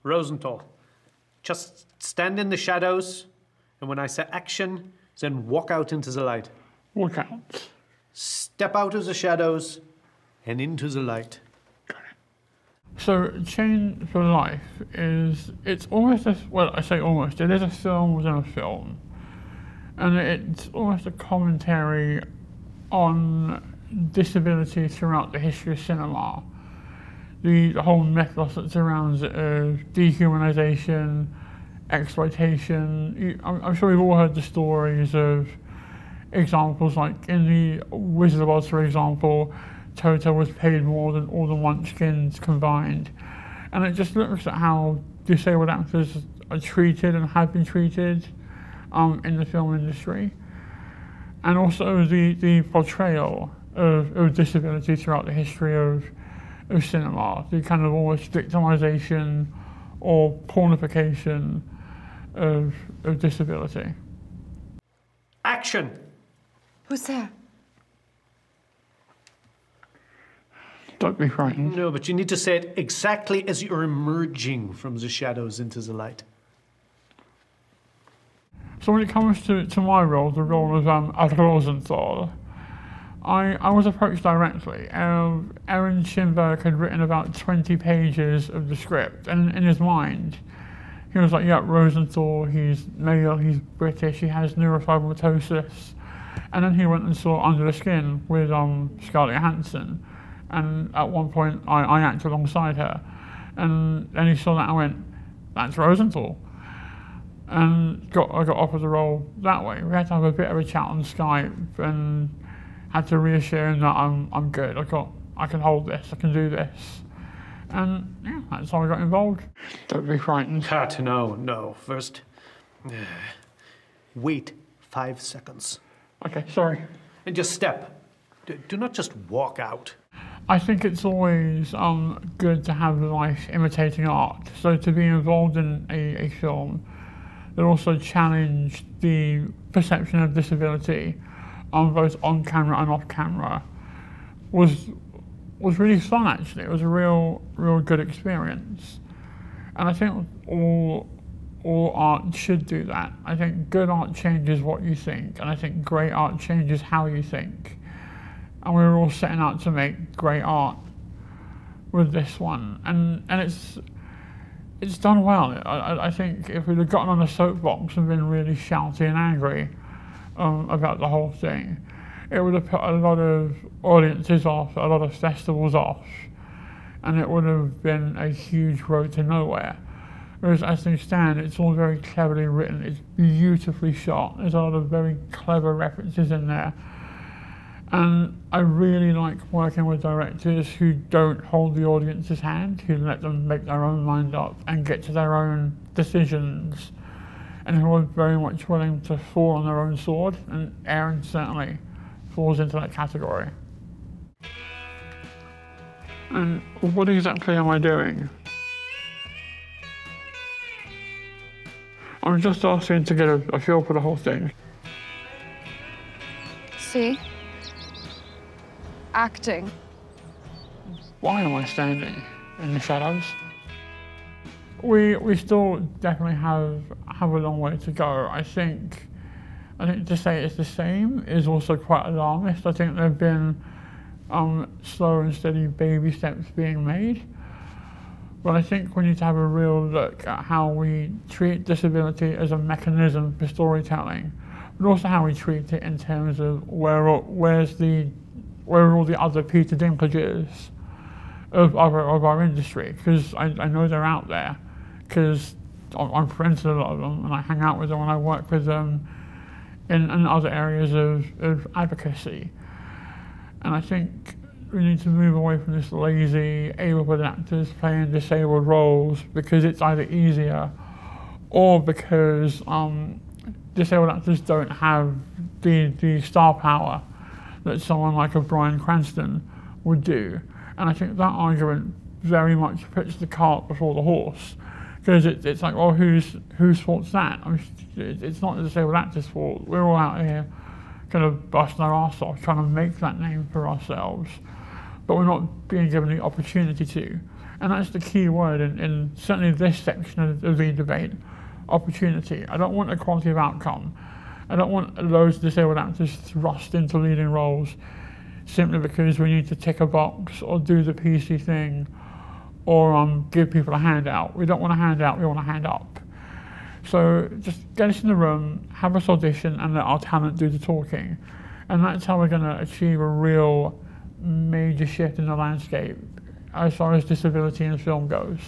Rosenthal, just stand in the shadows, and when I say action, then walk out into the light. Walk out. Step out of the shadows and into the light. So Chain for Life it's almost well, I say almost, it is a film within a film. And it's almost a commentary on disability throughout the history of cinema. The whole mythos that surrounds it of dehumanization, exploitation. I'm sure we've all heard the stories of examples like in the Wizard of Oz, for example, Toto was paid more than all the Munchkins combined. And it just looks at how disabled actors are treated and have been treated in the film industry. And also the portrayal of disability throughout the history of cinema, the kind of almost victimization or pornification of disability. Action! Who's there? Don't be frightened. No, but you need to say it exactly as you're emerging from the shadows into the light. So when it comes to my role, the role of Rosenthal, I was approached directly. Aaron Schimberg had written about 20 pages of the script, and in his mind, he was like, yeah, Rosenthal, he's male, he's British, he has neurofibromatosis. And then he went and saw Under the Skin with Scarlett Johansson. And at one point, I acted alongside her. And then he saw that and went, that's Rosenthal. And I got offered the role that way. We had to have a bit of a chat on Skype and had to reassure him that I'm good. I can hold this, I can do this. And yeah, that's how I got involved. Don't be frightened. Cut, no. First, wait 5 seconds. Okay, sorry. And just step. Do not just walk out. I think it's always good to have life imitating art. So to be involved in a film that also challenged the perception of disability, both on camera and off camera, was really fun. Actually, it was a real good experience, and I think all art should do that. I think good art changes what you think, and I think great art changes how you think. And we were all setting out to make great art with this one, and it's done well. I think if we'd have gotten on the soapbox and been really shouty and angry about the whole thing, it would have put a lot of audiences off, a lot of festivals off, and it would have been a huge road to nowhere. Whereas as things stand, it's all very cleverly written, it's beautifully shot, there's a lot of very clever references in there. And I really like working with directors who don't hold the audience's hand, who let them make their own mind up and get to their own decisions, and who are very much willing to fall on their own sword, and Aaron certainly falls into that category. And what exactly am I doing? I'm just asking to get a feel for the whole thing. See? Acting. Why am I standing in the shadows? We still definitely have a long way to go. I think to say it's the same is also quite alarmist. I think there have been slow and steady baby steps being made. But I think we need to have a real look at how we treat disability as a mechanism for storytelling, but also how we treat it in terms of where are all the other Peter Dinklages of our industry, because I know they're out there, because I'm friends with a lot of them and I hang out with them and I work with them in other areas of advocacy. And I think we need to move away from this lazy, able-bodied actors playing disabled roles because it's either easier or because disabled actors don't have the star power that someone like a Bryan Cranston would do. And I think that argument very much puts the cart before the horse, because it's like, well, whose fault's that? I mean, it's not the disabled actor's fault. We're all out here kind of busting our arse off trying to make that name for ourselves, but we're not being given the opportunity to. And that's the key word in certainly this section of the debate, opportunity. I don't want equality of outcome. I don't want loads of disabled actors thrust into leading roles simply because we need to tick a box or do the PC thing or give people a handout. We don't want a handout, we want a hand up. So just get us in the room, have us audition, and let our talent do the talking. And that's how we're going to achieve a real major shift in the landscape as far as disability in film goes.